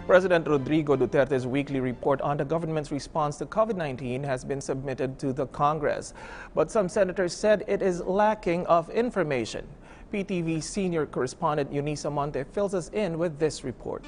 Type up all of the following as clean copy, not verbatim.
President Rodrigo Duterte's weekly report on the government's response to COVID-19 has been submitted to the Congress, but some senators said it is lacking of information. PTV senior correspondent Eunice Monte fills us in with this report.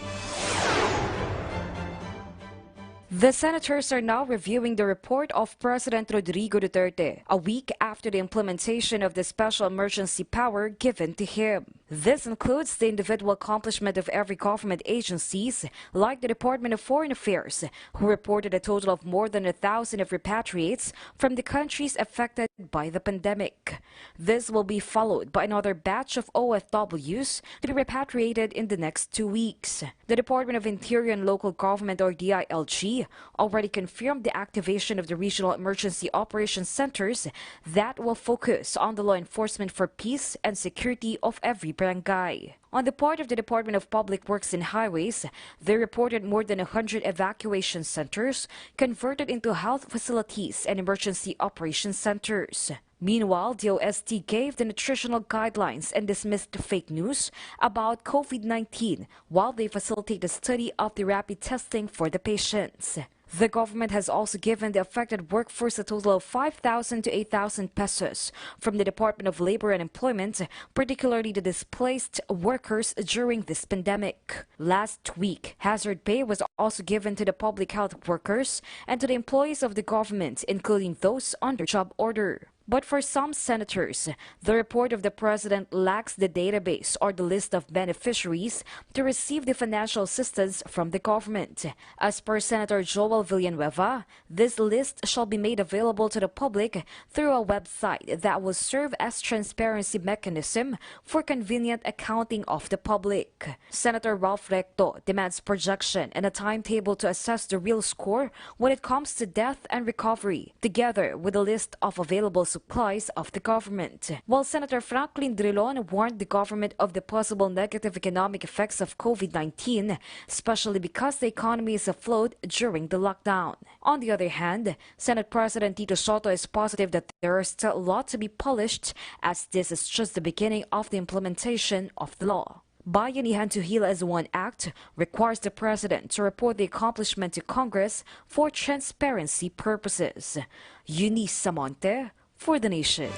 The senators are now reviewing the report of President Rodrigo Duterte, a week after the implementation of the special emergency power given to him. This includes the individual accomplishment of every government agencies, like the Department of Foreign Affairs, who reported a total of more than 1,000 of repatriates from the countries affected by the pandemic. This will be followed by another batch of OFWs to be repatriated in the next 2 weeks. The Department of Interior and Local Government, or DILG, already confirmed the activation of the Regional Emergency Operations Centers that will focus on the law enforcement for peace and security of every barangay. On the part of the Department of Public Works and Highways, they reported more than 100 evacuation centers converted into health facilities and emergency operations centers. Meanwhile, the OST gave the nutritional guidelines and dismissed fake news about COVID-19 while they facilitate the study of the rapid testing for the patients. The government has also given the affected workforce a total of 5,000 to 8,000 pesos from the Department of Labor and Employment, particularly the displaced workers during this pandemic. Last week, hazard pay was also given to the public health workers and to the employees of the government, including those under job order. But for some senators, the report of the president lacks the database or the list of beneficiaries to receive the financial assistance from the government. As per Senator Joel Villanueva, this list shall be made available to the public through a website that will serve as transparency mechanism for convenient accounting of the public. Senator Ralph Recto demands projection and a timetable to assess the real score when it comes to death and recovery, together with a list of available supplies of the government. While Senator Franklin Drilon warned the government of the possible negative economic effects of COVID-19, especially because the economy is afloat during the lockdown. On the other hand, Senate President Tito Sotto is positive that there is still a lot to be polished, as this is just the beginning of the implementation of the law. Bayanihan to Heal as One Act requires the president to report the accomplishment to Congress for transparency purposes. Eunice Monte for the Nation.